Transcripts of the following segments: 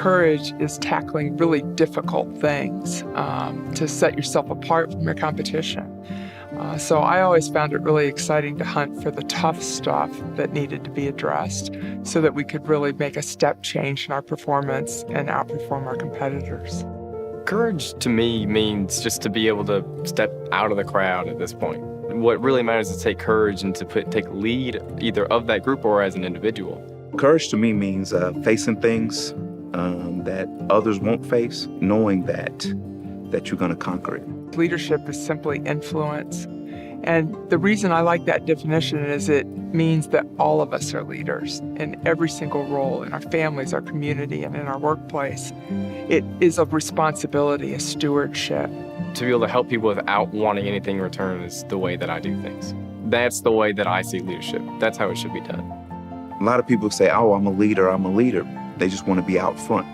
courage is tackling really difficult things to set yourself apart from your competition. So I always found it really exciting to hunt for the tough stuff that needed to be addressed so that we could really make a step change in our performance and outperform our competitors. Courage to me means just to be able to step out of the crowd at this point. What really matters is to take courage and to take lead either of that group or as an individual. Courage to me means facing things that others won't face, knowing that you're going to conquer it. Leadership is simply influence. And the reason I like that definition is it means that all of us are leaders in every single role, in our families, our community, and in our workplace. It is a responsibility, a stewardship. To be able to help people without wanting anything in return is the way that I do things. That's the way that I see leadership. That's how it should be done. A lot of people say, oh, I'm a leader. They just want to be out front.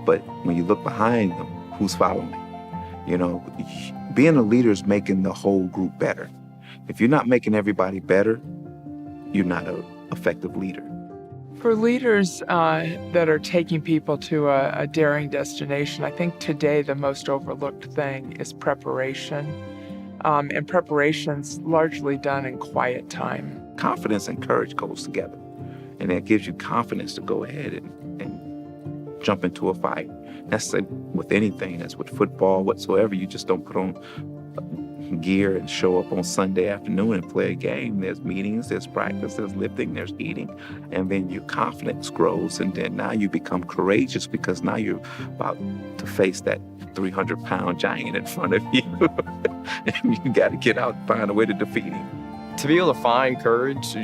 But when you look behind them, who's following? You know, being a leader is making the whole group better. If you're not making everybody better, you're not an effective leader. For leaders that are taking people to a daring destination, I think today the most overlooked thing is preparation. And preparation's largely done in quiet time. Confidence and courage goes together. And that gives you confidence to go ahead and jump into a fight. That's with anything. That's with football, whatsoever. You just don't put on gear and show up on Sunday afternoon and play a game. There's meetings, there's practice, there's lifting, there's eating. And then your confidence grows. And then now you become courageous because now you're about to face that 300-pound giant in front of you. And you got to get out and find a way to defeat him. To be able to find courage,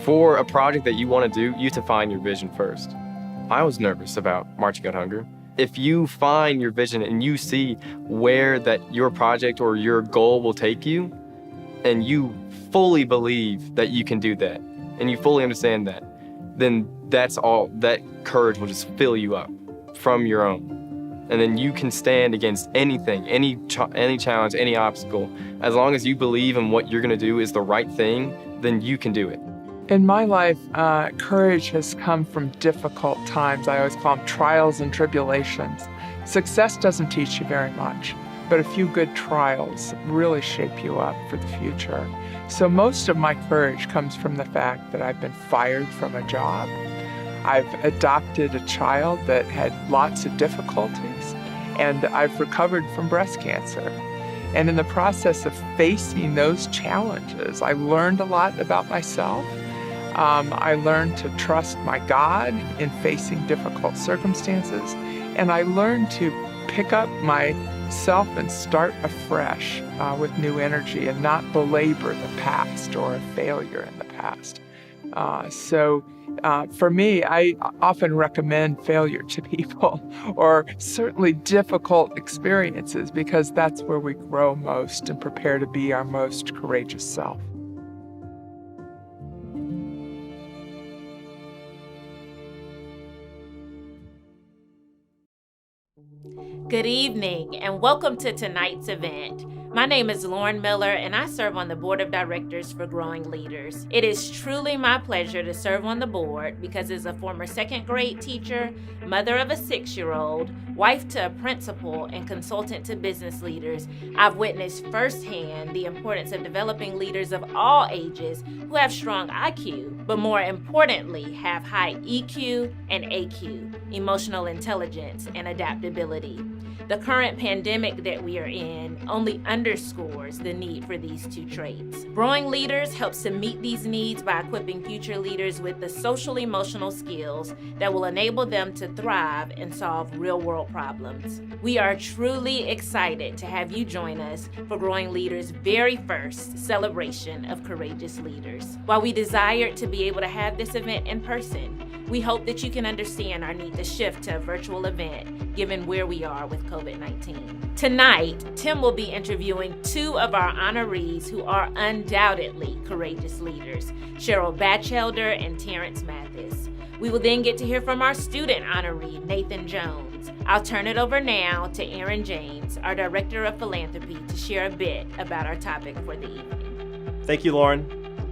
for a project that you want to do, you have to find your vision first. I was nervous about Marching Out Hunger. If you find your vision and you see where that your project or your goal will take you, and you fully believe that you can do that, and you fully understand that, then that's all, that courage will just fill you up from your own. And then you can stand against anything, any challenge, any obstacle. As long as you believe in what you're gonna do is the right thing, then you can do it. In my life, courage has come from difficult times. I always call them trials and tribulations. Success doesn't teach you very much, but a few good trials really shape you up for the future. So most of my courage comes from the fact that I've been fired from a job. I've adopted a child that had lots of difficulties, and I've recovered from breast cancer. And in the process of facing those challenges, I learned a lot about myself. I learned to trust my God in facing difficult circumstances, and I learned to pick up myself and start afresh with new energy and not belabor the past or a failure in the past. So for me, I often recommend failure to people, or certainly difficult experiences, because that's where we grow most and prepare to be our most courageous self. Good evening and welcome to tonight's event. My name is Lauren Miller and I serve on the Board of Directors for Growing Leaders. It is truly my pleasure to serve on the board because as a former second grade teacher, mother of a 6-year-old, wife to a principal, and consultant to business leaders, I've witnessed firsthand the importance of developing leaders of all ages who have strong IQ, but more importantly, have high EQ and AQ, emotional intelligence and adaptability. The current pandemic that we are in only underscores the need for these two traits. Growing Leaders helps to meet these needs by equipping future leaders with the social-emotional skills that will enable them to thrive and solve real-world problems. We are truly excited to have you join us for Growing Leaders' very first celebration of courageous leaders. While we desired to be able to have this event in person, we hope that you can understand our need to shift to a virtual event given where we are with COVID-19. Tonight, Tim will be interviewing two of our honorees who are undoubtedly courageous leaders, Cheryl Batchelder and Terrence Mathis. We will then get to hear from our student honoree, Nathan Jones. I'll turn it over now to Aaron James, our Director of Philanthropy, to share a bit about our topic for the evening. Thank you, Lauren.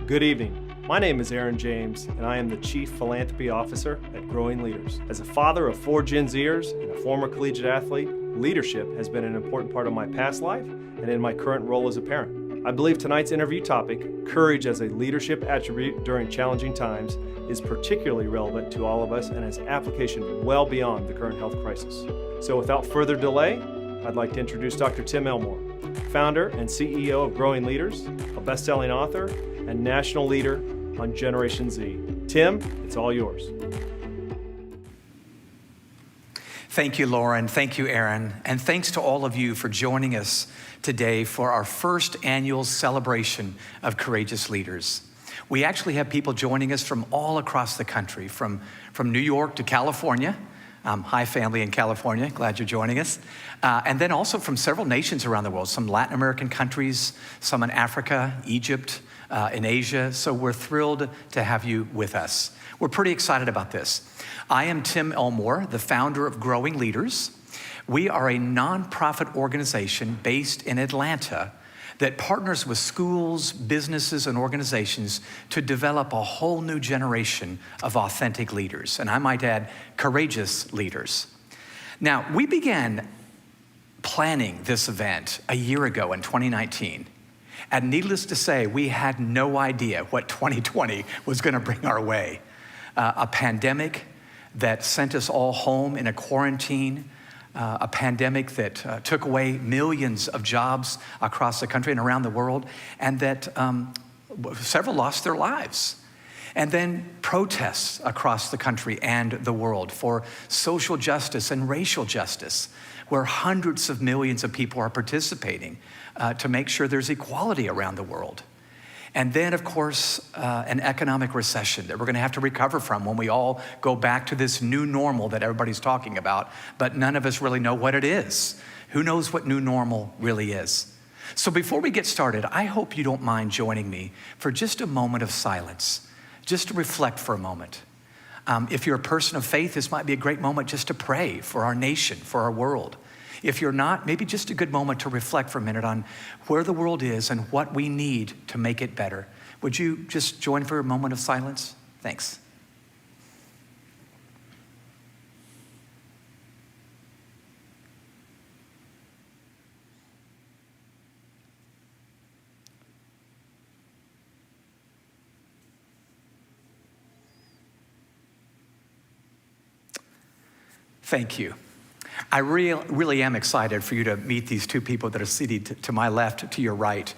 Good evening. My name is Aaron James, and I am the Chief Philanthropy Officer at Growing Leaders. As a father of 4 Gen Zers and a former collegiate athlete, leadership has been an important part of my past life and in my current role as a parent. I believe tonight's interview topic, courage as a leadership attribute during challenging times, is particularly relevant to all of us and has application well beyond the current health crisis. So without further delay, I'd like to introduce Dr. Tim Elmore, founder and CEO of Growing Leaders, a best-selling author and national leader on Generation Z. Tim, it's all yours. Thank you, Lauren. Thank you, Aaron. And thanks to all of you for joining us today for our first annual celebration of Courageous Leaders. We actually have people joining us from all across the country, from New York to California. Hi, family in California. Glad you're joining us. And then also from several nations around the world, some Latin American countries, some in Africa, Egypt, in Asia. So we're thrilled to have you with us. We're pretty excited about this. I am Tim Elmore, the founder of Growing Leaders. We are a nonprofit organization based in Atlanta that partners with schools, businesses, and organizations to develop a whole new generation of authentic leaders, and I might add, courageous leaders. Now, we began planning this event a year ago in 2019, and needless to say, we had no idea what 2020 was gonna bring our way. A pandemic that sent us all home in a quarantine, a pandemic that took away millions of jobs across the country and around the world, and that several lost their lives. And then protests across the country and the world for social justice and racial justice, where hundreds of millions of people are participating to make sure there's equality around the world. And then, of course, an economic recession that we're gonna have to recover from when we all go back to this new normal that everybody's talking about, but none of us really know what it is. Who knows what new normal really is? So before we get started, I hope you don't mind joining me for just a moment of silence, just to reflect for a moment. If you're a person of faith, this might be a great moment just to pray for our nation, for our world. If you're not, maybe just a good moment to reflect for a minute on where the world is and what we need to make it better. Would you just join for a moment of silence? Thanks. Thank you. I really am excited for you to meet these two people that are seated to my left, to your right.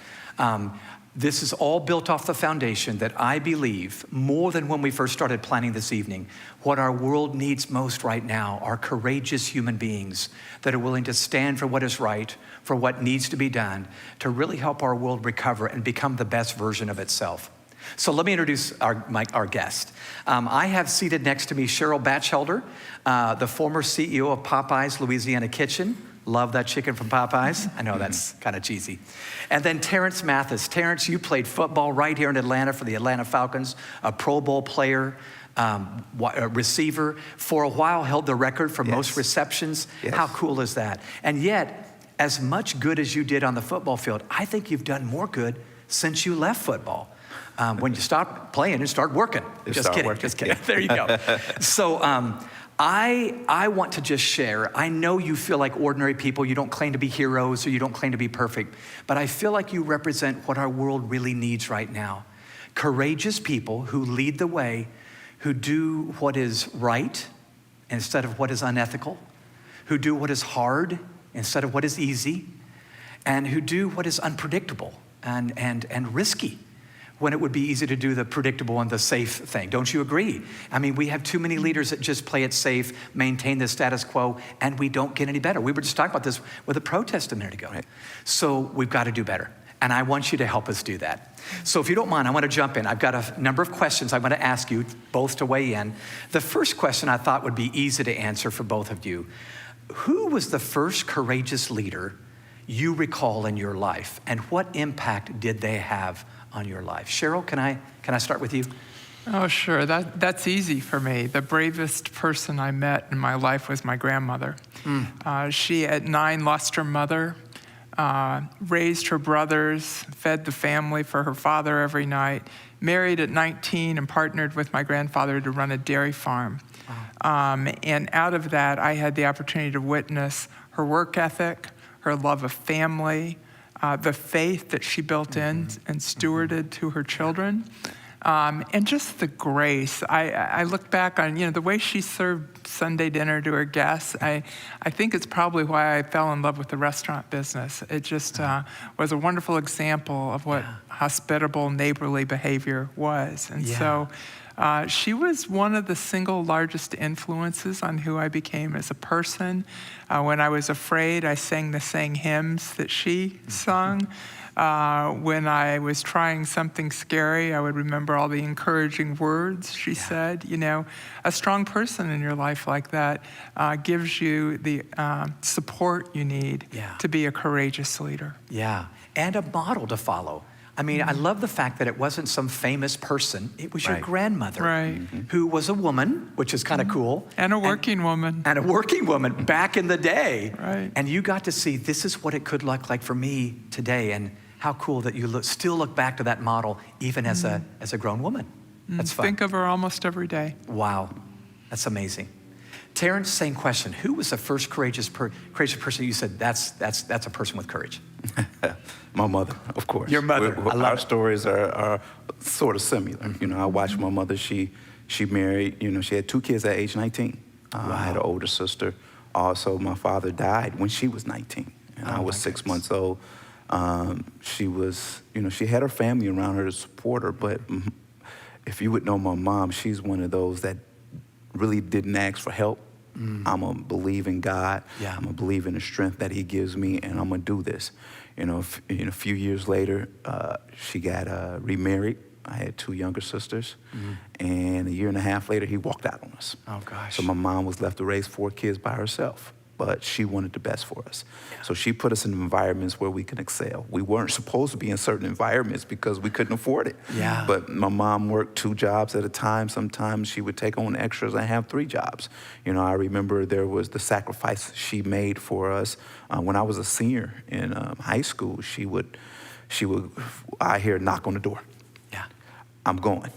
This is all built off the foundation that I believe, more than when we first started planning this evening, what our world needs most right now are courageous human beings that are willing to stand for what is right, for what needs to be done, to really help our world recover and become the best version of itself. So let me introduce our guest. I have seated next to me Cheryl Batchelder, the former CEO of Popeyes Louisiana Kitchen. Love that chicken from Popeyes. I know that's kind of cheesy. And then Terrence Mathis. Terrence, you played football right here in Atlanta for the Atlanta Falcons, a Pro Bowl player, a receiver. For a while held the record for most receptions. Yes. How cool is that? And yet, as much good as you did on the football field, I think you've done more good since you left football. When you stop playing and start working. Just kidding. Yeah. There you go. So I want to just share, I know you feel like ordinary people, you don't claim to be heroes or you don't claim to be perfect, but I feel like you represent what our world really needs right now. Courageous people who lead the way, who do what is right instead of what is unethical, who do what is hard instead of what is easy, and who do what is unpredictable and risky, when it would be easy to do the predictable and the safe thing. Don't you agree? I mean, we have too many leaders that just play it safe, maintain the status quo, and we don't get any better. We were just talking about this with a protest a minute ago. Right. So we've got to do better. And I want you to help us do that. So if you don't mind, I want to jump in. I've got a number of questions I want to ask you both to weigh in. The first question I thought would be easy to answer for both of you. Who was the first courageous leader you recall in your life, and what impact did they have on your life? Cheryl, can I start with you? Oh, sure. That's easy for me. The bravest person I met in my life was my grandmother. She, at 9, lost her mother, raised her brothers, fed the family for her father every night, married at 19 and partnered with my grandfather to run a dairy farm. And out of that, I had the opportunity to witness her work ethic, her love of family, the faith that she built in and stewarded to her children, and just the grace. I look back on, the way she served Sunday dinner to her guests. I think it's probably why I fell in love with the restaurant business. It just was a wonderful example of what hospitable, neighborly behavior was. And so she was one of the single largest influences on who I became as a person. When I was afraid, I sang the same hymns that she sung. When I was trying something scary, I would remember all the encouraging words she said. A strong person in your life like that gives you the support you need to be a courageous leader. Yeah, and a model to follow. I mean, I love the fact that it wasn't some famous person. It was your grandmother, who was a woman, which is kind of cool. And a working woman. And a working woman back in the day. Right. And you got to see, this is what it could look like for me today. And how cool that you still look back to that model, even as a grown woman. That's fun. Think of her almost every day. Wow, that's amazing. Terrence, same question. Who was the first courageous person you said, that's a person with courage? My mother, of course. Your mother. Our stories are sort of similar. I watched my mother. She married. She had 2 kids at age 19. I had an older sister. Also, my father died when she was 19, and I was 6 months old. She was, she had her family around her to support her. But if you would know my mom, she's one of those that really didn't ask for help. I'm a believe in God. I'm a believe in the strength that He gives me, and I'm gonna do this. A few years later, she got remarried. I had 2 younger sisters, and a year and a half later, he walked out on us. Oh gosh! So my mom was left to raise 4 kids by herself. But she wanted the best for us. So she put us in environments where we can excel. We weren't supposed to be in certain environments because we couldn't afford it. But my mom worked 2 jobs at a time. Sometimes she would take on extras and have 3 jobs. I remember there was the sacrifice she made for us. When I was a senior in high school, I hear a knock on the door. I'm going.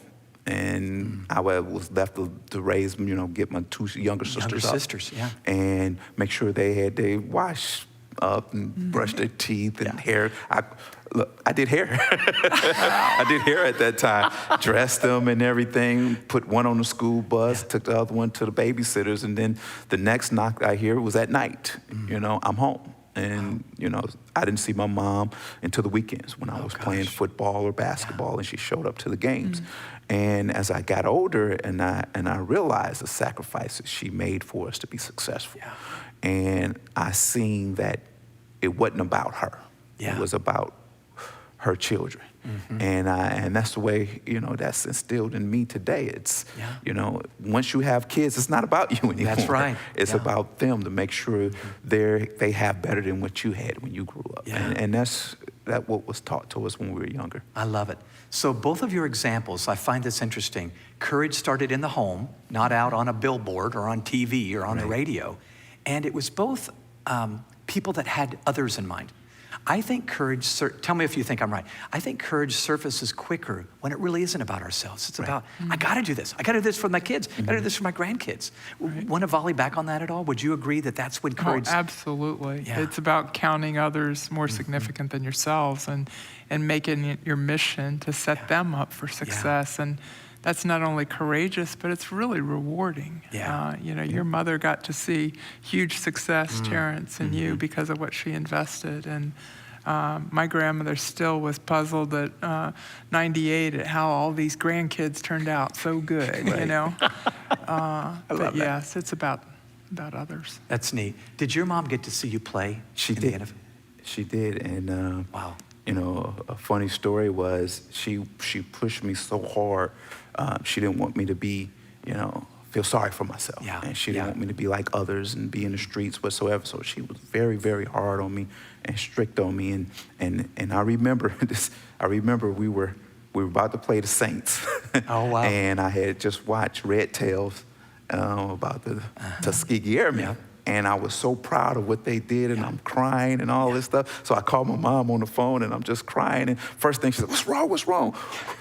And I was left to raise, get my 2 younger sisters up. And make sure they wash up and brush their teeth and hair. I did hair. I did hair at that time. Dressed them and everything, put one on the school bus, took the other one to the babysitters, and then the next knock I hear was at night. I'm home. And, I didn't see my mom until the weekends when I was playing football or basketball, and she showed up to the games. And as I got older, and I realized the sacrifices she made for us to be successful. And I seen that it wasn't about her. It was about her children. And that's the way, that's instilled in me today. It's, once you have kids, it's not about you anymore. That's right. It's about them to make sure they have better than what you had when you grew up. And that's what was taught to us when we were younger. I love it. So both of your examples, I find this interesting. Courage started in the home, not out on a billboard or on TV or on the radio. And it was both people that had others in mind. I think courage, tell me if you think I'm right. I think courage surfaces quicker when it really isn't about ourselves. It's about, I gotta do this. I gotta do this for my kids. I gotta do this for my grandkids. Want to volley back on that at all? Would you agree that that's when courage? Oh, absolutely. It's about counting others more significant than yourselves and making it your mission to set them up for success. And that's not only courageous, but it's really rewarding. Your mother got to see huge success, Terrence, in you because of what she invested. And my grandmother still was puzzled at 98 at how all these grandkids turned out so good, But yes, it's about others. That's neat. Did your mom get to see you play? She did. She did. And wow. A funny story was she pushed me so hard. She didn't want me to be, feel sorry for myself. And she didn't want me to be like others and be in the streets whatsoever. So she was very, very hard on me and strict on me. And I remember this. I remember we were about to play the Saints. Oh, wow. And I had just watched Red Tails about the Tuskegee Airmen. And I was so proud of what they did, and I'm crying and all this stuff. So I called my mom on the phone, and I'm just crying. And first thing she said, "What's wrong? What's wrong?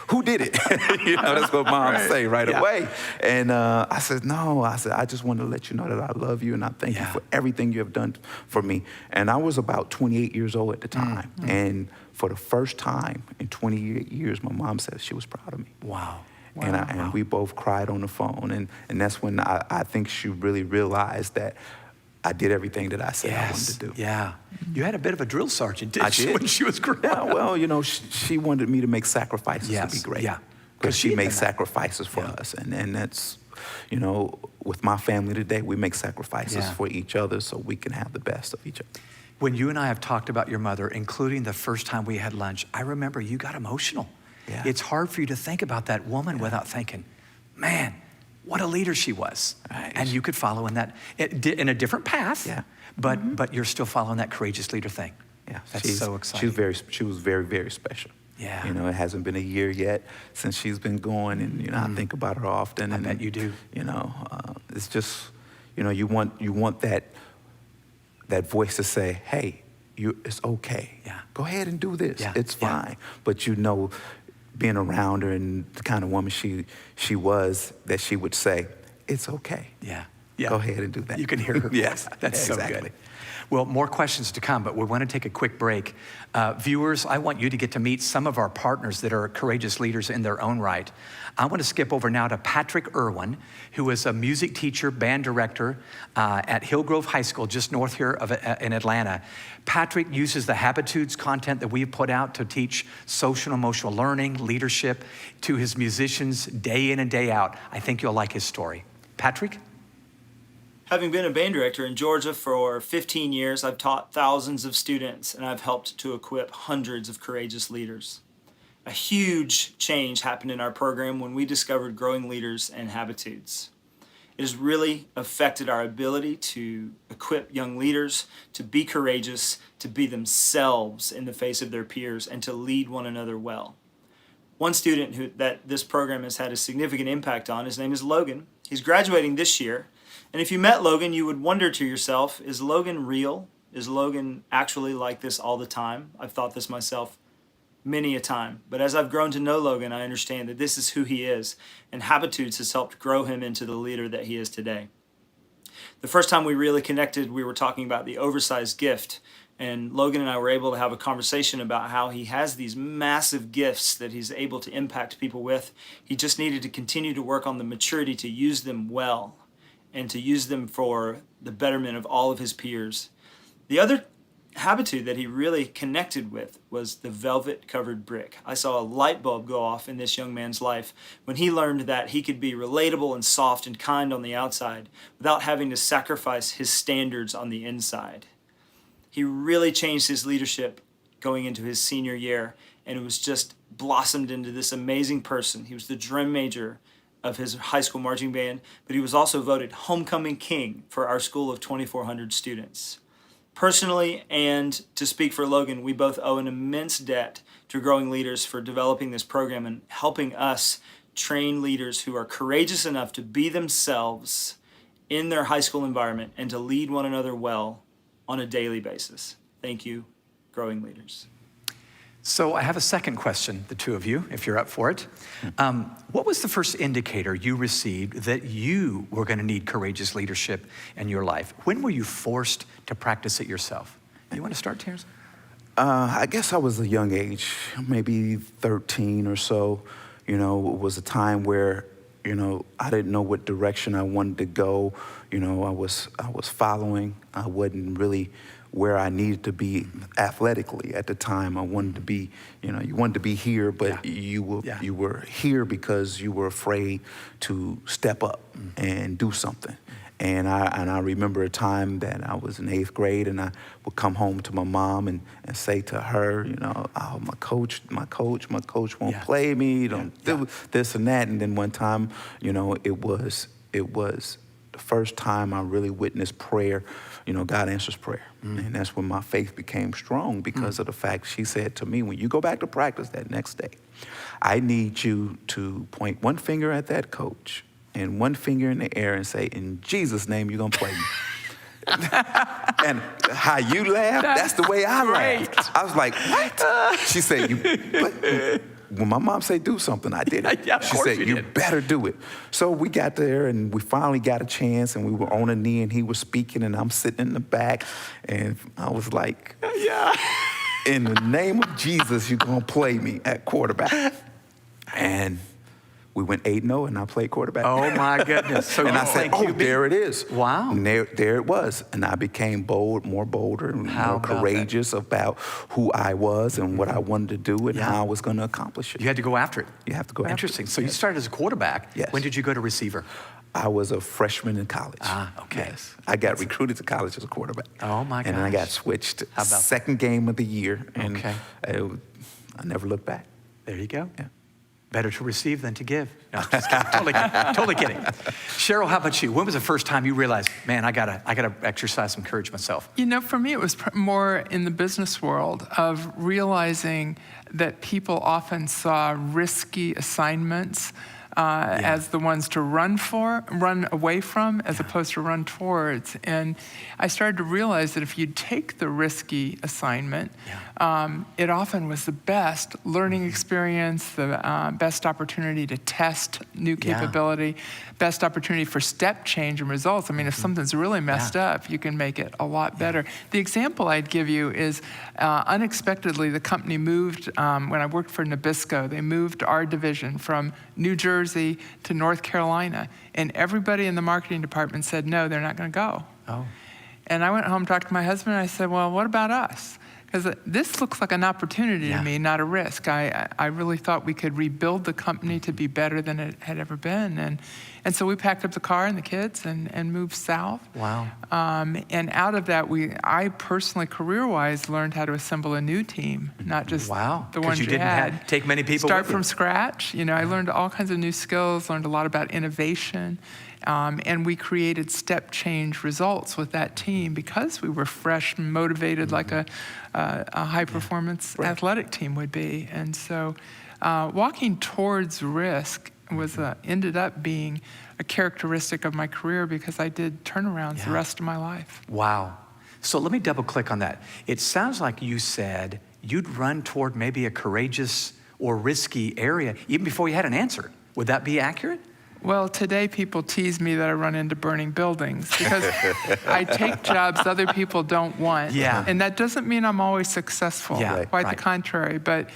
Who did it?" That's what moms say right away. And I said, "No." I said, "I just want to let you know that I love you, and I thank you for everything you have done for me." And I was about 28 years old at the time. And for the first time in 28 years, my mom said she was proud of me. Wow. And we both cried on the phone. And that's when I think she really realized that I did everything that I said I wanted to do. Yeah. You had a bit of a drill sergeant, didn't you, did. when she was growing Yeah, up? well, she wanted me to make sacrifices to be great. Yeah. Because she made sacrifices for us. And that's, with my family today, we make sacrifices for each other so we can have the best of each other. When you and I have talked about your mother, including the first time we had lunch, I remember you got emotional. Yeah. It's hard for you to think about that woman without thinking, man, what a leader she was. Right. And you could follow in a different path, but you're still following that courageous leader thing. Yeah, That's so exciting. She was very, very special. Yeah. It hasn't been a year yet since she's been going, and I think about her often. I And bet you do. It's just, you want that voice to say, "Hey, it's okay. Yeah. Go ahead and do this. Yeah. It's fine." But being around her and the kind of woman she was, that she would say, "It's okay. Yeah. Go ahead and do that." You can hear her voice. Yes, That's so exactly. good. Well, more questions to come, but we want to take a quick break. Viewers, I want you to get to meet some of our partners that are courageous leaders in their own right. I want to skip over now to Patrick Irwin, who is a music teacher, band director at Hillgrove High School, just north here in Atlanta. Patrick uses the Habitudes content that we've put out to teach social and emotional learning, leadership to his musicians day in and day out. I think you'll like his story. Patrick? Having been a band director in Georgia for 15 years, I've taught thousands of students, and I've helped to equip hundreds of courageous leaders. A huge change happened in our program when we discovered Growing Leaders and Habitudes. It has really affected our ability to equip young leaders to be courageous, to be themselves in the face of their peers, and to lead one another well. One student that this program has had a significant impact on, his name is Logan. He's graduating this year. And if you met Logan, you would wonder to yourself, is Logan real? Is Logan actually like this all the time? I've thought this myself many a time. But as I've grown to know Logan, I understand that this is who he is, and Habitudes has helped grow him into the leader that he is today. The first time we really connected, we were talking about the oversized gift, and Logan and I were able to have a conversation about how he has these massive gifts that he's able to impact people with. He just needed to continue to work on the maturity to use them well, and to use them for the betterment of all of his peers. The other habitude that he really connected with was the velvet-covered brick. I saw a light bulb go off in this young man's life when he learned that he could be relatable and soft and kind on the outside without having to sacrifice his standards on the inside. He really changed his leadership going into his senior year, and it was just blossomed into this amazing person. He was the drum major of his high school marching band, but he was also voted homecoming king for our school of 2,400 students. Personally, and to speak for Logan, we both owe an immense debt to Growing Leaders for developing this program and helping us train leaders who are courageous enough to be themselves in their high school environment and to lead one another well on a daily basis. Thank you, Growing Leaders. So I have a second question, the two of you, if you're up for it. What was the first indicator you received that you were going to need courageous leadership in your life? When were you forced to practice it yourself? You want to start, Terrence? I guess I was a young age, maybe 13 or so. It was a time where, I didn't know what direction I wanted to go. I was following. I wasn't really where I needed to be athletically at the time. I wanted to be, you wanted to be here, but you were here because you were afraid to step up and do something. And I remember a time that I was in 8th grade, and I would come home to my mom and say to her, "Oh, my coach won't play me. Don't do this and that." And then one time, it was the first time I really witnessed prayer. God answers prayer. And that's when my faith became strong because of the fact she said to me, when you go back to practice that next day, I need you to point one finger at that coach and one finger in the air and say, "In Jesus' name, you're going to play me." And how you laugh, that's the way I great. laughed. I was like, what? She said, when my mom said do something, I did it. Yeah, of She course said, you you did. better do it. So we got there, and we finally got a chance, and we were on a knee, and he was speaking, and I'm sitting in the back, and I was like, Yeah. in the name of Jesus, you're going to play me at quarterback. And we went 8-0, and I played quarterback. Oh, my goodness. So And you I said, played QB. there it is. Wow. And there it was. And I became more bolder, and How more about that? courageous about who I was and what I wanted to do and Yeah. how I was going to accomplish it. You had to go after it. You have to go after it. Interesting. So you Yes. started as a quarterback. Yes. When did you go to receiver? I was a freshman in college. Okay. Yes. I got recruited to college as a quarterback. Oh, my And then I gosh. got switched How about second game of the year. And Okay. I never looked back. There you go. Yeah. Better to receive than to give. No, I'm just kidding. Totally kidding. Cheryl, how about you? When was the first time you realized, man, I gotta exercise some courage myself? For me, it was more in the business world of realizing that people often saw risky assignments as the ones to run away from, as opposed to run towards. And I started to realize that if you take the risky assignment, it often was the best learning experience, the best opportunity to test new capability, best opportunity for step change and results. I mean, if something's really messed up, you can make it a lot better. The example I'd give you is unexpectedly, the company moved, when I worked for Nabisco, they moved our division from New Jersey to North Carolina. And everybody in the marketing department said, no, they're not going to go. Oh. And I went home, talked to my husband, and I said, well, what about us? Because this looks like an opportunity to me, not a risk. I really thought we could rebuild the company to be better than it had ever been. And so we packed up the car and the kids and moved south. Wow. And out of that, I personally, career-wise, learned how to assemble a new team, not just the ones you you didn't had. take many people Start with you. from scratch. I learned all kinds of new skills, learned a lot about innovation. And we created step change results with that team because we were fresh and motivated like a high performance athletic team would be. And so walking towards risk was ended up being a characteristic of my career because I did turnarounds the rest of my life. Wow. So let me double click on that. It sounds like you said you'd run toward maybe a courageous or risky area even before you had an answer. Would that be accurate? Well, today people tease me that I run into burning buildings because I take jobs other people don't want. Yeah. And that doesn't mean I'm always successful. Yeah, Quite right. the contrary. But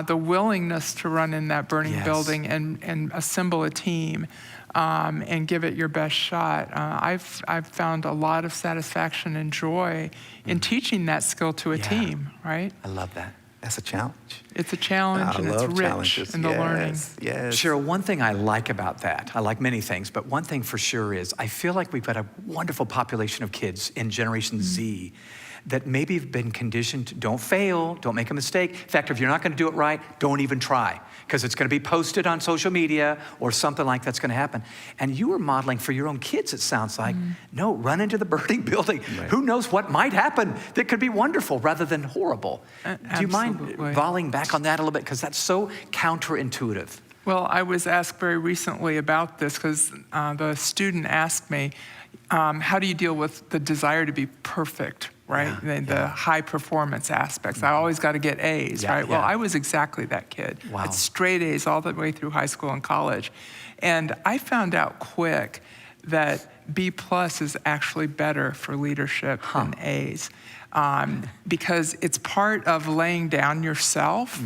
the willingness to run in that burning building and assemble a team and give it your best shot, I've found a lot of satisfaction and joy in teaching that skill to a team, right? I love that. That's a challenge. It's a challenge and it's rich challenges. in the learning. Yes. Cheryl, one thing I like about that, I like many things, but one thing for sure is I feel like we've got a wonderful population of kids in Generation Z that maybe have been conditioned to don't fail, don't make a mistake. In fact, if you're not going to do it right, don't even try because it's going to be posted on social media or something like that's going to happen. And you were modeling for your own kids, it sounds like, no, run into the burning building. Right. Who knows what might happen that could be wonderful rather than horrible. Do you mind Absolutely. volleying back on that a little bit? Because that's so counterintuitive. Well, I was asked very recently about this because the student asked me, how do you deal with the desire to be perfect, right? The high performance aspects. I always got to get A's, right? Well, I was exactly that kid. Wow. Had straight A's all the way through high school and college. And I found out quick that B+ is actually better for leadership than A's. Because it's part of laying down yourself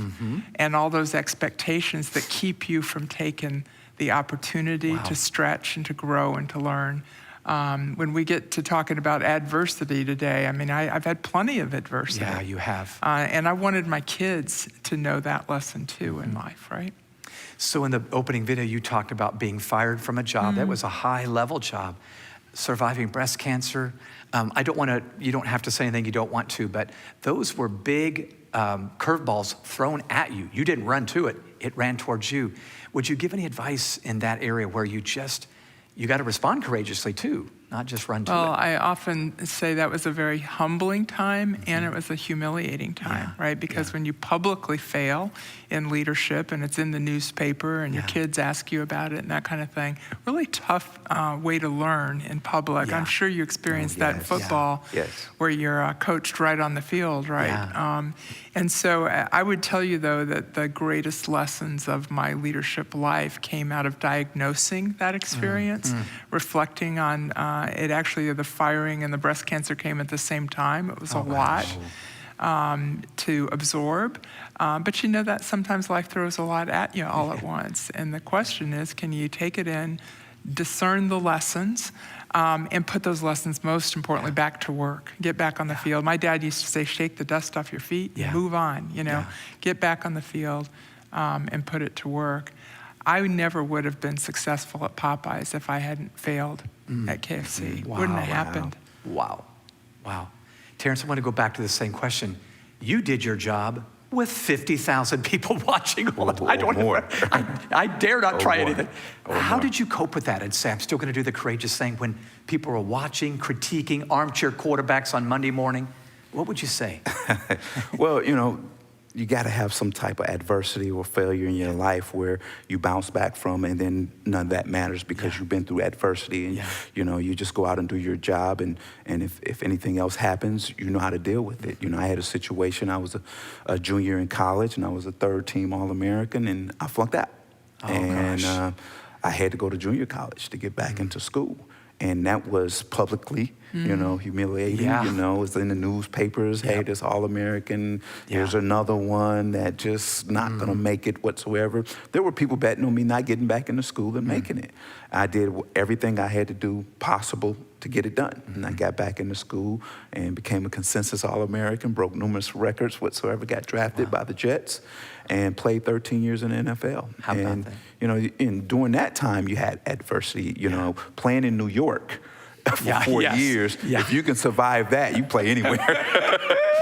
and all those expectations that keep you from taking the opportunity to stretch and to grow and to learn. When we get to talking about adversity today, I mean, I've had plenty of adversity. Yeah, you have. And I wanted my kids to know that lesson too in life, right? So in the opening video, you talked about being fired from a job. That was a high-level job. Surviving breast cancer. You don't have to say anything you don't want to, but those were big curveballs thrown at you. You didn't run to it. It ran towards you. Would you give any advice in that area where you got to respond courageously too? not just run to Well, it. I often say that was a very humbling time and it was a humiliating time, Yeah, right? Because yeah. when you publicly fail in leadership and it's in the newspaper and your Yeah. kids ask you about it and that kind of thing, really tough way to learn in public. Yeah. I'm sure you experienced that in yes. football Yes. where you're coached right on the field, right? Yeah. And so I would tell you, though, that the greatest lessons of my leadership life came out of diagnosing that experience, reflecting on it. Actually, the firing and the breast cancer came at the same time. It was a lot to absorb. But you know that sometimes life throws a lot at you all at once. And the question is, can you take it in, discern the lessons, and put those lessons, most importantly, back to work. Get back on the field. My dad used to say, shake the dust off your feet, Yeah. move on, get back on the field and put it to work. I never would have been successful at Popeyes if I hadn't failed at KFC. Wouldn't have happened. Wow. Terrence, I want to go back to the same question. You did your job with 50,000 people watching. I dare not try anything. How did you cope with that and say, I'm still going to do the courageous thing when people are watching, critiquing, armchair quarterbacks on Monday morning? What would you say? Well, you got to have some type of adversity or failure in your life where you bounce back from, and then none of that matters because you've been through adversity, and you just go out and do your job, and if anything else happens, you know how to deal with it. I had a situation. I was a junior in college, and I was a third-team All-American, and I flunked out. I had to go to junior college to get back into school. And that was publicly, humiliating. Yeah. It was in the newspapers. Hey, this All-American. Here's another one that just not gonna make it whatsoever. There were people betting on me not getting back into school and making it. I did everything I had to do possible to get it done. And I got back into school and became a consensus All-American, broke numerous records whatsoever, got drafted by the Jets, and played 13 years in the NFL. How about that? During that time, you had adversity, playing in New York for 4 years. Yeah. If you can survive that, you play anywhere.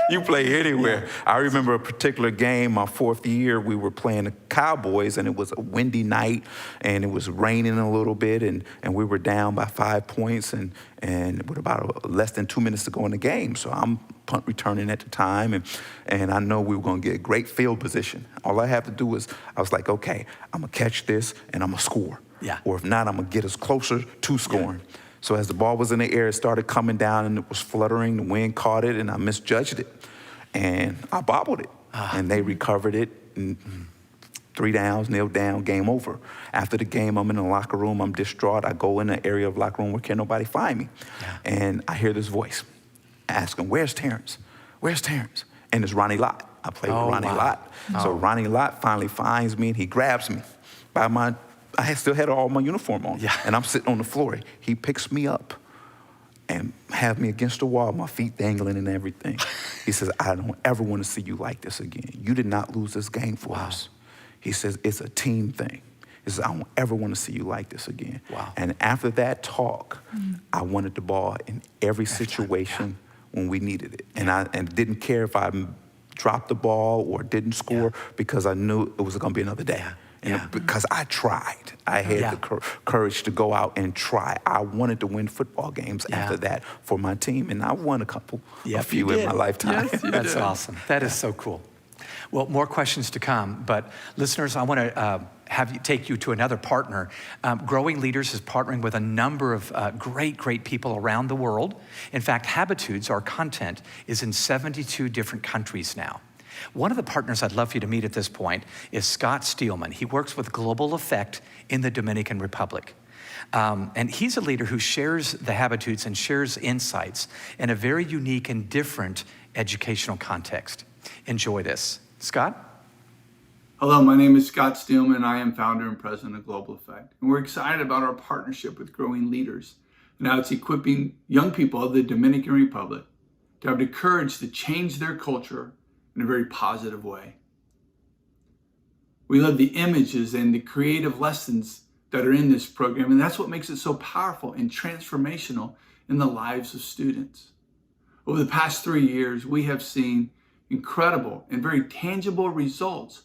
You play anywhere. I remember a particular game, my fourth year, we were playing the Cowboys, and it was a windy night, and it was raining a little bit, and we were down by 5 points, and with about less than 2 minutes to go in the game. So I'm punt returning at the time, and I know we were going to get great field position. All I have to do is, I was like, okay, I'm going to catch this, and I'm going to score. Yeah. Or if not, I'm going to get us closer to scoring. Yeah. So as the ball was in the air, it started coming down, and it was fluttering. The wind caught it, and I misjudged it. And I bobbled it, and they recovered it. And 3 downs, nil down, game over. After the game, I'm in the locker room. I'm distraught. I go in the area of the locker room where can't nobody find me. Yeah. And I hear this voice asking, where's Terrence? Where's Terrence? And it's Ronnie Lott. I played with Ronnie Lott. So Ronnie Lott finally finds me, and he grabs me by I still had all my uniform on. Yeah. And I'm sitting on the floor. He picks me up and have me against the wall, my feet dangling and everything. He says, I don't ever want to see you like this again. You did not lose this game for us. He says, it's a team thing. He says, I don't ever want to see you like this again. Wow. And after that talk, I wanted the ball in every situation when we needed it. And I didn't care if I dropped the ball or didn't score because I knew it was going to be another day. Because I tried. I had the courage to go out and try. I wanted to win football games after that for my team, and I won a few in my lifetime. Yes, you That's did. awesome. That is so cool. Well, more questions to come, but listeners, I want to take you to another partner. Growing Leaders is partnering with a number of great people around the world. In fact, Habitudes, our content, is in 72 different countries now. One of the partners I'd love for you to meet at this point is Scott Steelman. He works with Global Effect in the Dominican Republic. And he's a leader who shares the Habitudes and shares insights in a very unique and different educational context. Enjoy this. Scott? Hello, my name is Scott Steelman. I am founder and president of Global Effect. And we're excited about our partnership with Growing Leaders. Now it's equipping young people of the Dominican Republic to have the courage to change their culture in a very positive way. We love the images and the creative lessons that are in this program, and that's what makes it so powerful and transformational in the lives of students. Over the past 3 years, we have seen incredible and very tangible results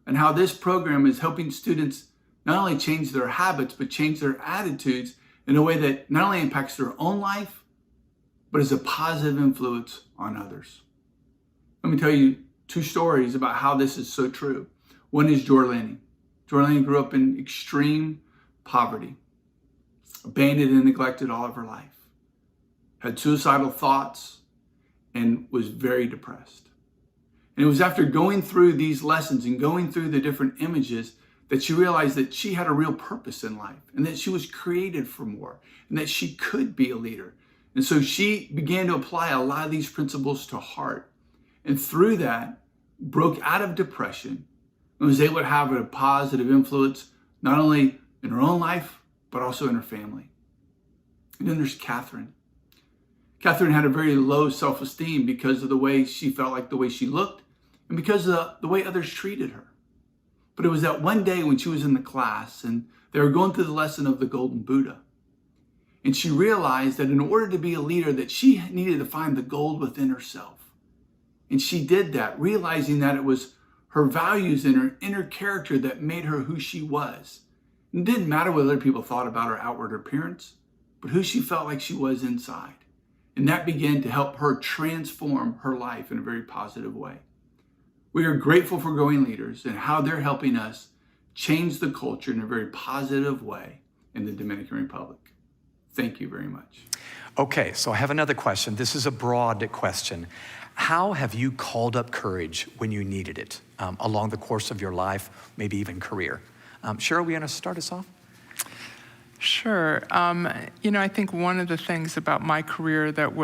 and how this program is helping students not only change their habits, but change their attitudes in a way that not only impacts their own life, but is a positive influence on others. Let me tell you 2 stories about how this is so true. One is Jorlani. Jorlani grew up in extreme poverty, abandoned and neglected all of her life, had suicidal thoughts, and was very depressed. And it was after going through these lessons and going through the different images that she realized that she had a real purpose in life and that she was created for more and that she could be a leader. And so she began to apply a lot of these principles to heart. And through that, broke out of depression and was able to have a positive influence, not only in her own life, but also in her family. And then there's Catherine. Catherine had a very low self-esteem because of the way she felt like the way she looked and because of the way others treated her. But it was that one day when she was in the class and they were going through the lesson of the Golden Buddha. And she realized that in order to be a leader, that she needed to find the gold within herself. And she did that, realizing that it was her values and her inner character that made her who she was. It didn't matter what other people thought about her outward appearance, but who she felt like she was inside. And that began to help her transform her life in a very positive way. We are grateful for Growing Leaders and how they're helping us change the culture in a very positive way in the Dominican Republic. Thank you very much. Okay, so I have another question. This is a broad question. How have you called up courage when you needed it along the course of your life, maybe even career? Cheryl, we want to start us off? Sure. I think one of the things about my career that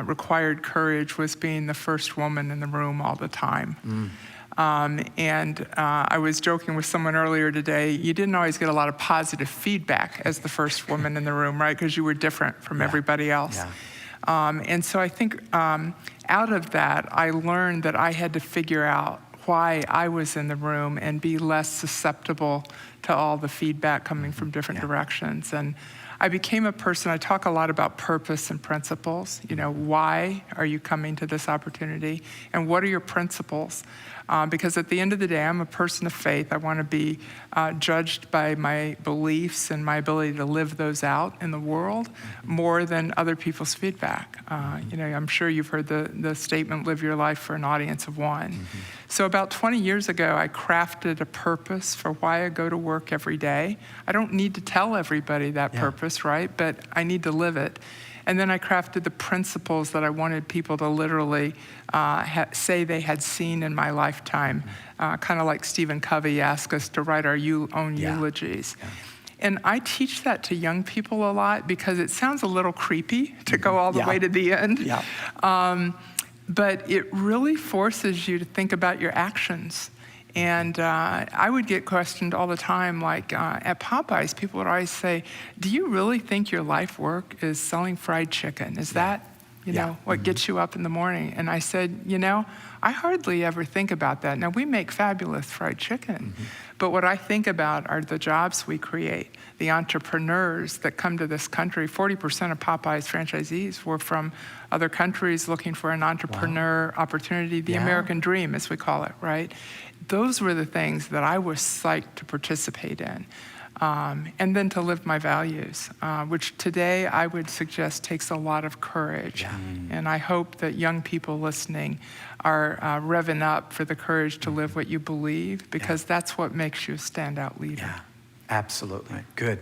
required courage was being the first woman in the room all the time. I was joking with someone earlier today, you didn't always get a lot of positive feedback as the first woman in the room, right? Because you were different from everybody else. And so I think out of that, I learned that I had to figure out why I was in the room and be less susceptible to all the feedback coming from different directions. And I became a person, I talk a lot about purpose and principles. Why are you coming to this opportunity? And what are your principles? Because at the end of the day, I'm a person of faith. I want to be judged by my beliefs and my ability to live those out in the world more than other people's feedback. I'm sure you've heard the statement, live your life for an audience of one. So about 20 years ago, I crafted a purpose for why I go to work every day. I don't need to tell everybody that purpose, right? But I need to live it. And then I crafted the principles that I wanted people to literally say they had seen in my lifetime, kind of like Stephen Covey asked us to write our own eulogies. And I teach that to young people a lot because it sounds a little creepy to go all the way to the end. But it really forces you to think about your actions. And I would get questioned all the time, like at Popeyes, people would always say, do you really think your life work is selling fried chicken? Is that, what gets you up in the morning? And I said, I hardly ever think about that. Now, we make fabulous fried chicken, but what I think about are the jobs we create, the entrepreneurs that come to this country. 40% of Popeyes franchisees were from other countries looking for an entrepreneur opportunity, the American dream, as we call it, right? Those were the things that I was psyched to participate in. And then to live my values, which today I would suggest takes a lot of courage. And I hope that young people listening are revving up for the courage to live what you believe, because that's what makes you a standout leader. Absolutely. Good.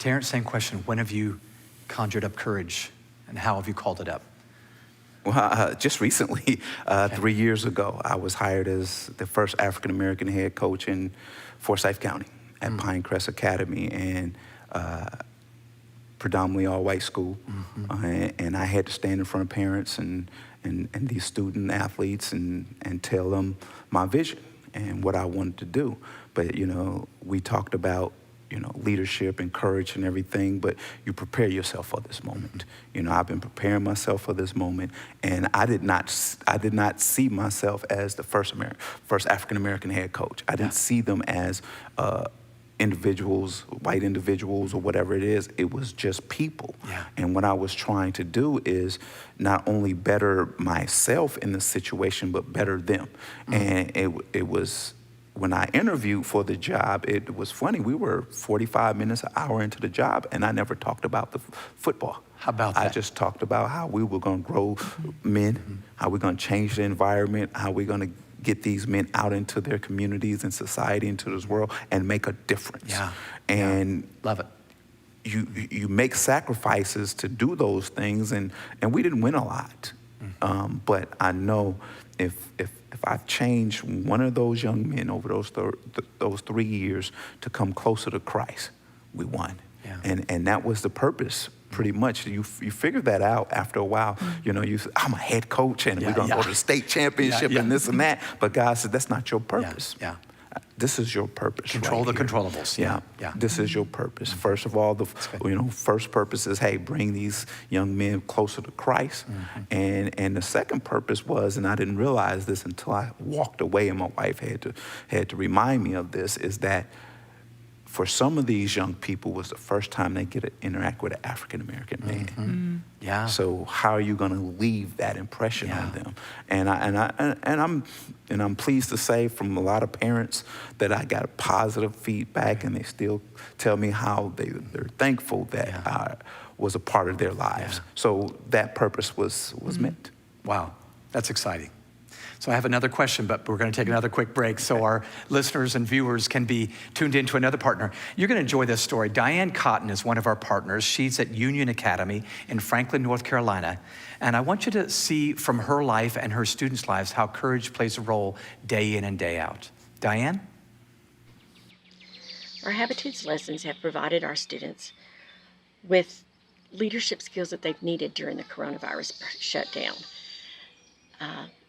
Terrence, same question. When have you conjured up courage, and how have you called it up? Well, just recently, 3 years ago, I was hired as the first African-American head coach in Forsyth County at Pinecrest Academy, and predominantly all-white school. And I had to stand in front of parents and these student athletes and tell them my vision and what I wanted to do. But, we talked about, leadership and courage and everything, but you prepare yourself for this moment. I've been preparing myself for this moment, and I did not see myself as the first African-American head coach. I didn't see them as individuals, white individuals or whatever it is. It was just people. And what I was trying to do is not only better myself in the situation, but better them. And it was when I interviewed for the job, it was funny. We were 45 minutes, an hour into the job, and I never talked about the football. How about that? I just talked about how we were going to grow men, how we're going to change the environment, how we're going to get these men out into their communities and society, into this world, and make a difference. Yeah. And Love it. you make sacrifices to do those things, and we didn't win a lot. But I know if I've changed one of those young men over those 3 years to come closer to Christ, we won. Yeah. And that was the purpose, pretty much. You figure that out after a while. You know, I'm a head coach, and we're going to go to the state championship and this and that. But God said, that's not your purpose. Yeah. This is your purpose. Control right the here. controllables. Yeah. This is your purpose. First of all, first purpose is, hey, bring these young men closer to Christ. And the second purpose was, and I didn't realize this until I walked away, and my wife had to remind me of this, is that for some of these young people was the first time they get to interact with an African-American man. Yeah. So how are you going to leave that impression on them? And I'm pleased to say from a lot of parents that I got positive feedback, and they still tell me how they're thankful that I was a part of their lives. So that purpose was met. Wow, that's exciting. So I have another question, but we're going to take another quick break so our listeners and viewers can be tuned into another partner. You're going to enjoy this story. Diane Cotton is one of our partners. She's at Union Academy in Franklin, North Carolina. And I want you to see from her life and her students' lives how courage plays a role day in and day out. Diane? Our Habitudes lessons have provided our students with leadership skills that they've needed during the coronavirus shutdown.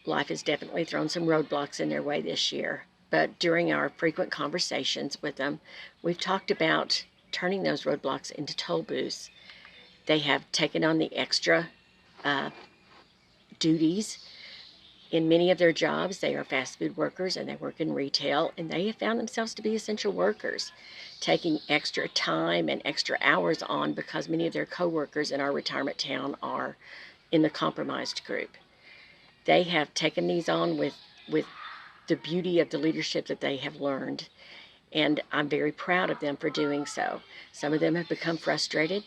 Life has definitely thrown some roadblocks in their way this year, but during our frequent conversations with them, we've talked about turning those roadblocks into toll booths. They have taken on the extra duties. In many of their jobs, they are fast food workers and they work in retail, and they have found themselves to be essential workers, taking extra time and extra hours on because many of their coworkers in our retirement town are in the compromised group. They have taken these on with the beauty of the leadership that they have learned, and I'm very proud of them for doing so. Some of them have become frustrated,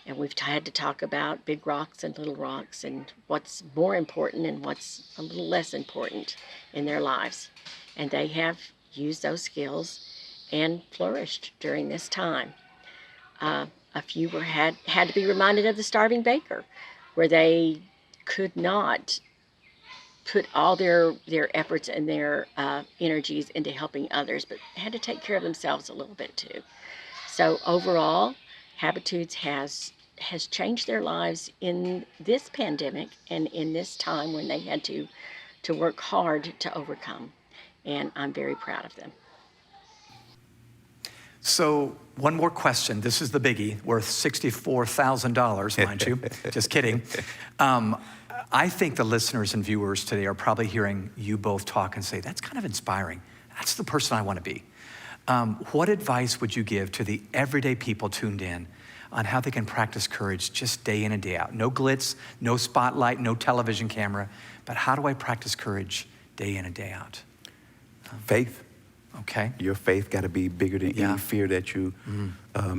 and we've had to talk about big rocks and little rocks and what's more important and what's a little less important in their lives. And they have used those skills and flourished during this time. A few had to be reminded of the starving baker, where they could not put all their efforts and their energies into helping others, but had to take care of themselves a little bit too. So overall, Habitudes has changed their lives in this pandemic and in this time when they had to work hard to overcome. And I'm very proud of them. So one more question. This is the biggie, worth $64,000, mind you. Just kidding. I think the listeners and viewers today are probably hearing you both talk and say, that's kind of inspiring. That's the person I want to be. What advice would you give to the everyday people tuned in on how they can practice courage just day in and day out? No glitz, no spotlight, no television camera, but how do I practice courage day in and day out? Faith. Okay. Your faith got to be bigger than any fear that you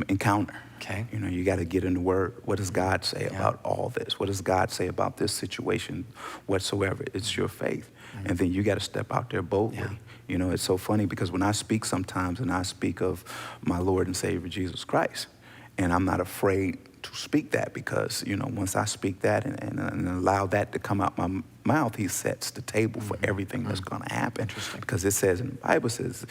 encounter. Okay. You know, you got to get in the Word. What does God say about all this? What does God say about this situation whatsoever? It's your faith. And then you got to step out there boldly. Yeah. You know, it's so funny because when I speak sometimes, and I speak of my Lord and Savior Jesus Christ, and I'm not afraid to speak that because, you know, once I speak that and allow that to come out my mouth, he sets the table for everything that's going to happen. Interesting. Because it says, in the Bible says,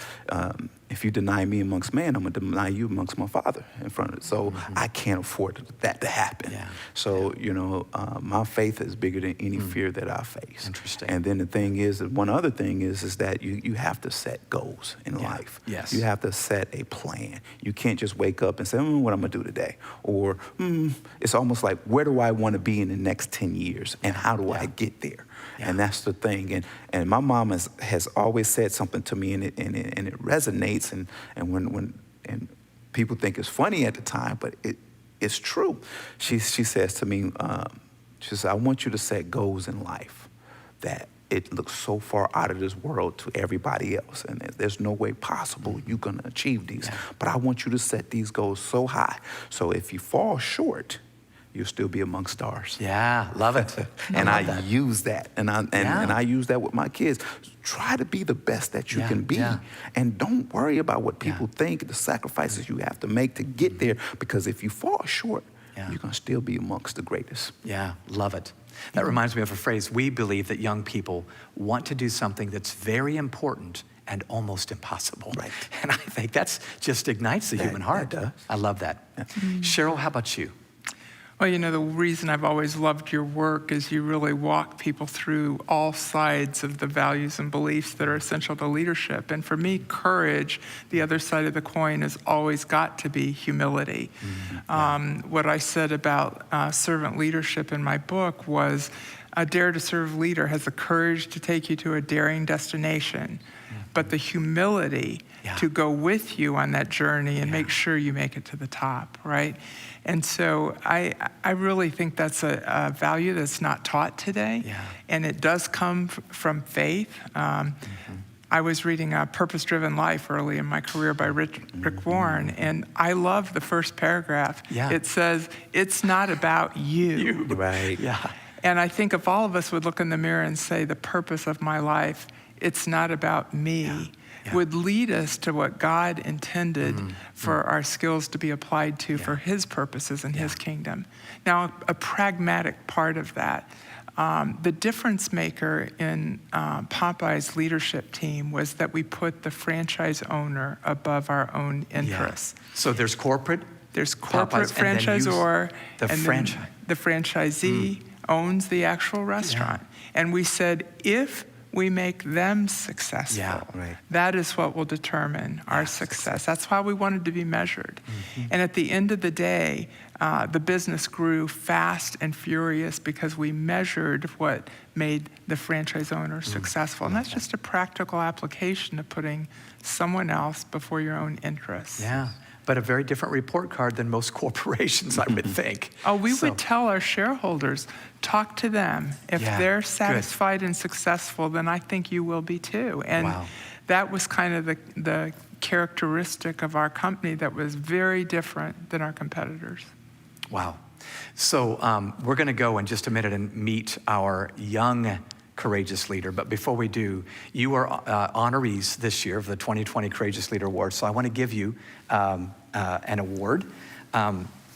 if you deny me amongst man, I'm going to deny you amongst my Father in front of it. So I can't afford that to happen. Yeah. So, you know, my faith is bigger than any fear that I face. Interesting. And then the thing is, one other thing is that you have to set goals in life. Yes. You have to set a plan. You can't just wake up and say, what I'm going to do today? Or it's almost like, where do I want to be in the next 10 years? And how do I get there? Yeah. And that's the thing. And my mom has always said something to me, and it resonates. And when people think it's funny at the time, but it's true. She says to me, she says, I want you to set goals in life that it looks so far out of this world to everybody else, and there's no way possible you're gonna achieve these. Yeah. But I want you to set these goals so high, so if you fall short, you'll still be among stars. Yeah, love it. And love I that. use that, and I use that with my kids. Try to be the best that you Yeah, can be, yeah. and don't worry about what people think, the sacrifices you have to make to get there, because if you fall short, you're gonna still be amongst the greatest. Yeah, love it. That reminds me of a phrase. We believe that young people want to do something that's very important and almost impossible. Right. And I think that's just ignites the human heart. That does. I love that. Cheryl, how about you? Well, you know, the reason I've always loved your work is you really walk people through all sides of the values and beliefs that are essential to leadership. And for me, courage, the other side of the coin, has always got to be humility. What I said about servant leadership in my book was a dare to serve leader has the courage to take you to a daring destination, but the humility to go with you on that journey and make sure you make it to the top, right? And so I really think that's a value that's not taught today, and it does come from faith. I was reading A Purpose-Driven Life early in my career by Rick Warren, and I love the first paragraph. It says, it's not about you. Right. Yeah. And I think if all of us would look in the mirror and say, the purpose of my life, it's not about me, would lead us to what God intended for our skills to be applied to for his purposes and his kingdom. Now, a pragmatic part of that, the difference maker in Popeye's leadership team was that we put the franchise owner above our own interests. So there's corporate? There's corporate Popeyes, and then franchisor, the and franchise. then the franchisee owns the actual restaurant. And we said, if we make them successful, that is what will determine our success. That's why we wanted to be measured. And at the end of the day, the business grew fast and furious because we measured what made the franchise owner successful. And that's just a practical application of putting someone else before your own interests. Yeah, but a very different report card than most corporations, I would think. Oh, we would tell our shareholders, talk to them. If they're satisfied and successful, then I think you will be too. And that was kind of the characteristic of our company that was very different than our competitors. Wow. So we're going to go in just a minute and meet our young Courageous Leader. But before we do, you are honorees this year of the 2020 Courageous Leader Award. So I want to give you an award.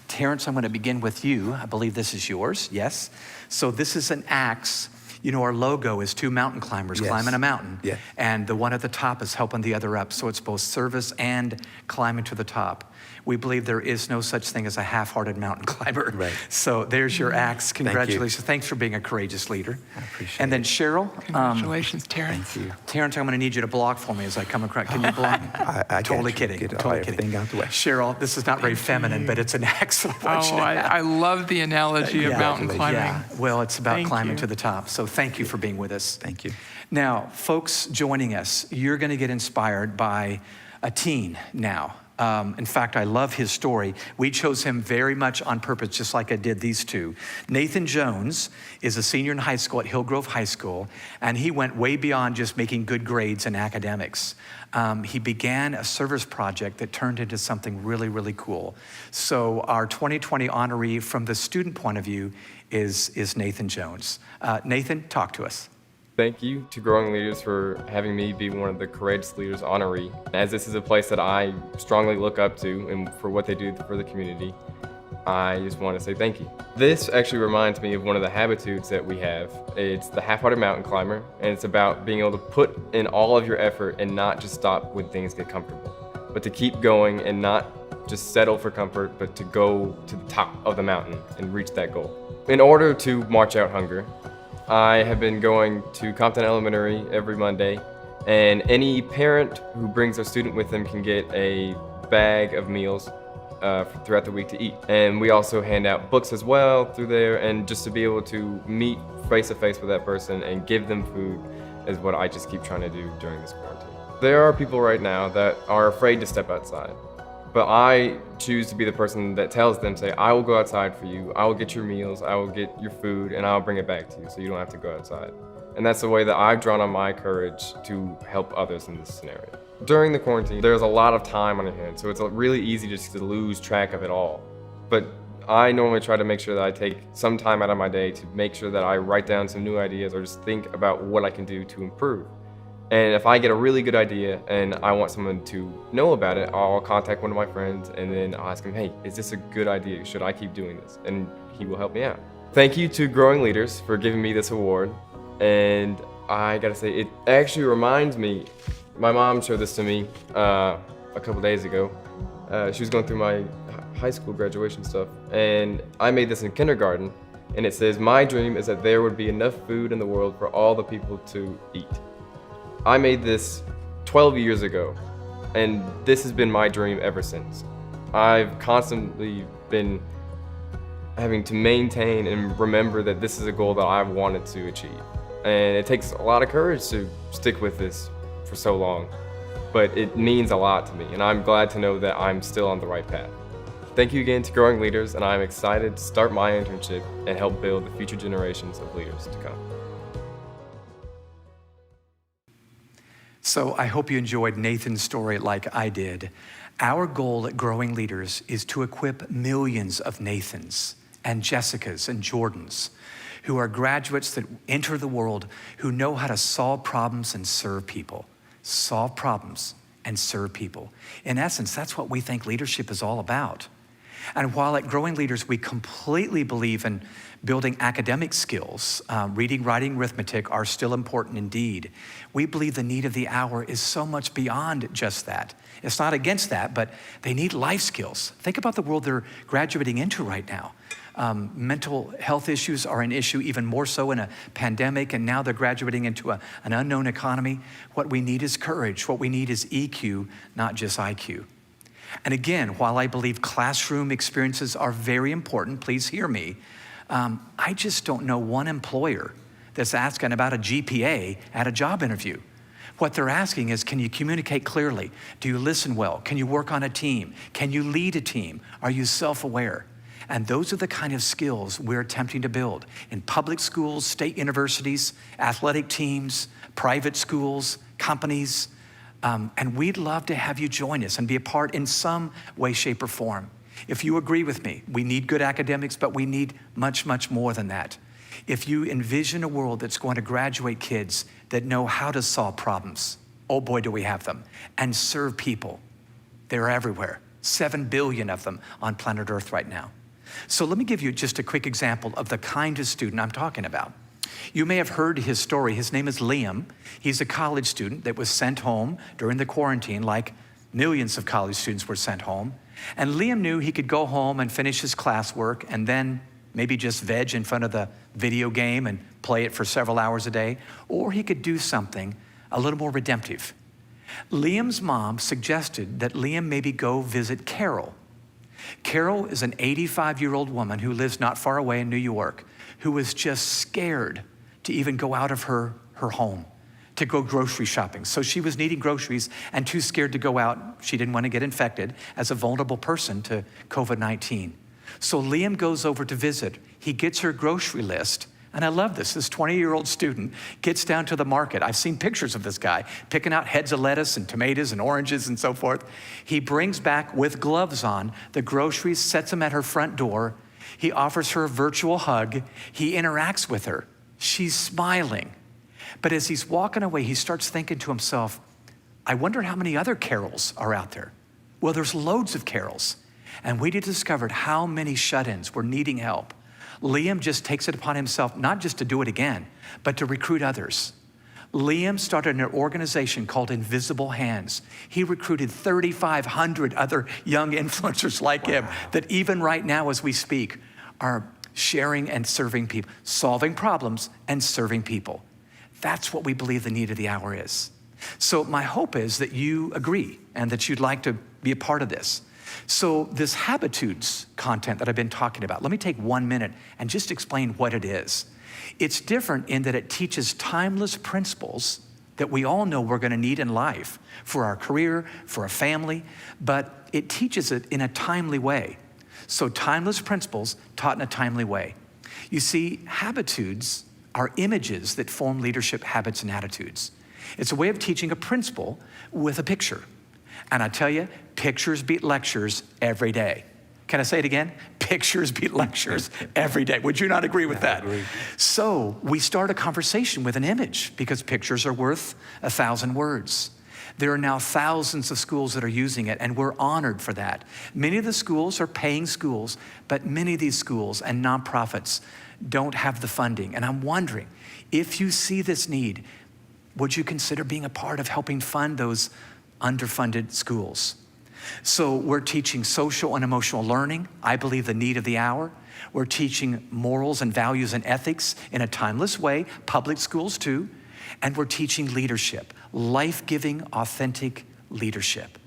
Terrence, I'm going to begin with you. I believe this is yours. Yes. So this is an axe. You know, our logo is two mountain climbers climbing a mountain. And the one at the top is helping the other up. So it's both service and climbing to the top. We believe there is no such thing as a half-hearted mountain climber. So there's your axe. Congratulations. Thanks for being a courageous leader. I appreciate And then it. Cheryl. Congratulations, Terrence. Thank you. Terrence, I'm going to need you to block for me as I come across. Can you block? I Totally got you. kidding. Get Totally everything kidding. out the way. Cheryl, this is not very feminine, but it's an axe. I love the analogy of mountain climbing. Yeah. Well, it's about Thank climbing you. to the top. So thank you for being with us. Thank you. Now, folks joining us, you're going to get inspired by a teen now. In fact, I love his story. We chose him very much on purpose, just like I did these two. Nathan Jones is a senior in high school at Hillgrove High School, and he went way beyond just making good grades in academics. He began a service project that turned into something really, really cool. So our 2020 honoree from the student point of view is Nathan Jones. Nathan, talk to us. Thank you to Growing Leaders for having me be one of the Courageous Leaders honoree. As this is a place that I strongly look up to and for what they do for the community, I just want to say thank you. This actually reminds me of one of the habitudes that we have. It's the half-hearted mountain climber, and it's about being able to put in all of your effort and not just stop when things get comfortable, but to keep going and not just settle for comfort, but to go to the top of the mountain and reach that goal. In order to march out hunger, I have been going to Compton Elementary every Monday, and any parent who brings their student with them can get a bag of meals throughout the week to eat. And we also hand out books as well through there, and just to be able to meet face to face with that person and give them food is what I just keep trying to do during this quarantine. There are people right now that are afraid to step outside. But I choose to be the person that tells them, say, I will go outside for you, I will get your meals, I will get your food, and I'll bring it back to you so you don't have to go outside. And that's the way that I've drawn on my courage to help others in this scenario. During the quarantine, there's a lot of time on your hands, so it's really easy just to lose track of it all. But I normally try to make sure that I take some time out of my day to make sure that I write down some new ideas or just think about what I can do to improve. And if I get a really good idea and I want someone to know about it, I'll contact one of my friends and then I'll ask him, hey, is this a good idea? Should I keep doing this? And he will help me out. Thank you to Growing Leaders for giving me this award. And I gotta say, it actually reminds me, my mom showed this to me a couple days ago. She was going through my high school graduation stuff, and I made this in kindergarten, and it says, my dream is that there would be enough food in the world for all the people to eat. I made this 12 years ago, and this has been my dream ever since. I've constantly been having to maintain and remember that this is a goal that I've wanted to achieve. And it takes a lot of courage to stick with this for so long, but it means a lot to me, and I'm glad to know that I'm still on the right path. Thank you again to Growing Leaders, and I'm excited to start my internship and help build the future generations of leaders to come. So I hope you enjoyed Nathan's story like I did. Our goal at Growing Leaders is to equip millions of Nathans and Jessicas and Jordans who are graduates that enter the world who know how to solve problems and serve people. Solve problems and serve people. In essence, that's what we think leadership is all about. And while at Growing Leaders, we completely believe in building academic skills, reading, writing, arithmetic are still important indeed. We believe the need of the hour is so much beyond just that. It's not against that, but they need life skills. Think about the world they're graduating into right now. Mental health issues are an issue even more so in a pandemic, and now they're graduating into an unknown economy. What we need is courage. What we need is EQ, not just IQ. And again, while I believe classroom experiences are very important, please hear me, I just don't know one employer that's asking about a GPA at a job interview. What they're asking is, can you communicate clearly? Do you listen well? Can you work on a team? Can you lead a team? Are you self-aware? And those are the kind of skills we're attempting to build in public schools, state universities, athletic teams, private schools, companies. And we'd love to have you join us and be a part in some way, shape, or form. If you agree with me, we need good academics, but we need much, much more than that. If you envision a world that's going to graduate kids that know how to solve problems, oh boy, do we have them, and serve people. They're everywhere, 7 billion of them on planet Earth right now. So let me give you just a quick example of the kind of student I'm talking about. You may have heard his story. His name is Liam. He's a college student that was sent home during the quarantine, like millions of college students were sent home. And Liam knew he could go home and finish his classwork and then maybe just veg in front of the video game and play it for several hours a day, or he could do something a little more redemptive. Liam's mom suggested that Liam maybe go visit Carol. Carol is an 85-year-old woman who lives not far away in New York, who was just scared to even go out of her home to go grocery shopping. So she was needing groceries and too scared to go out. She didn't want to get infected as a vulnerable person to COVID-19. So Liam goes over to visit. He gets her grocery list. And I love this. This 20-year-old student gets down to the market. I've seen pictures of this guy picking out heads of lettuce and tomatoes and oranges and so forth. He brings back, with gloves on, the groceries, sets them at her front door. He offers her a virtual hug. He interacts with her. She's smiling. But as he's walking away, he starts thinking to himself, I wonder how many other Carols are out there. Well, there's loads of Carols. And we discovered how many shut-ins were needing help. Liam just takes it upon himself, not just to do it again, but to recruit others. Liam started an organization called Invisible Hands. He recruited 3,500 other young influencers like him that even right now as we speak are sharing and serving people, solving problems and serving people. That's what we believe the need of the hour is. So my hope is that you agree and that you'd like to be a part of this. So this habitudes content that I've been talking about, let me take 1 minute and just explain what it is. It's different in that it teaches timeless principles that we all know we're gonna need in life for our career, for a family, but it teaches it in a timely way. So timeless principles taught in a timely way. You see, habitudes are images that form leadership habits and attitudes. It's a way of teaching a principle with a picture. And I tell you, pictures beat lectures every day. Can I say it again? Pictures beat lectures every day. Would you not agree with that? Agree. So we start a conversation with an image because pictures are worth 1,000 words. There are now thousands of schools that are using it, and we're honored for that. Many of the schools are paying schools, but many of these schools and nonprofits don't have the funding. And I'm wondering, if you see this need, would you consider being a part of helping fund those underfunded schools? So we're teaching social and emotional learning. I believe the need of the hour. We're teaching morals and values and ethics in a timeless way, public schools too. And we're teaching leadership, life-giving, authentic leadership,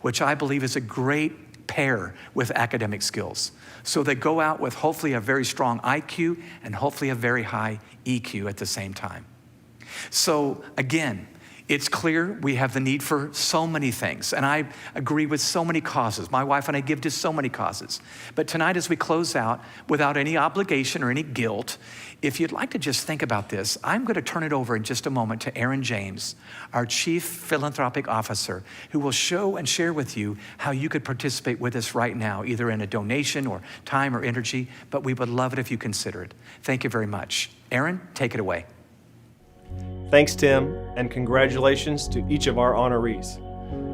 which I believe is a great pair with academic skills. So they go out with hopefully a very strong IQ and hopefully a very high EQ at the same time. So again, it's clear we have the need for so many things, and I agree with so many causes. My wife and I give to so many causes. But tonight as we close out, without any obligation or any guilt, if you'd like to just think about this, I'm going to turn it over in just a moment to Aaron James, our Chief Philanthropic Officer, who will show and share with you how you could participate with us right now, either in a donation or time or energy, but we would love it if you consider it. Thank you very much. Aaron, take it away. Thanks, Tim, and congratulations to each of our honorees.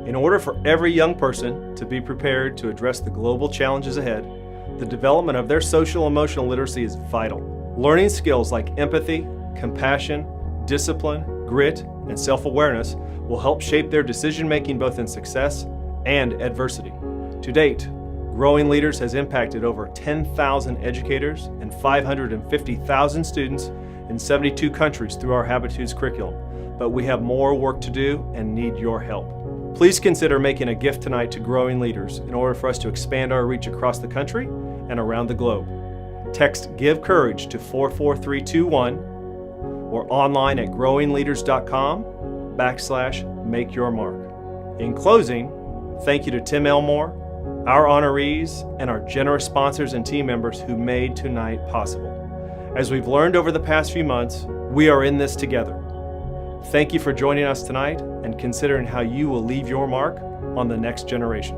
In order for every young person to be prepared to address the global challenges ahead, the development of their social emotional literacy is vital. Learning skills like empathy, compassion, discipline, grit, and self-awareness will help shape their decision-making both in success and adversity. To date, Growing Leaders has impacted over 10,000 educators and 550,000 students in 72 countries through our Habitudes curriculum, but we have more work to do and need your help. Please consider making a gift tonight to Growing Leaders in order for us to expand our reach across the country and around the globe. Text Give Courage to 44321 or online at growingleaders.com/makeyourmark. In closing, thank you to Tim Elmore, our honorees, and our generous sponsors and team members who made tonight possible. As we've learned over the past few months, we are in this together. Thank you for joining us tonight and considering how you will leave your mark on the next generation.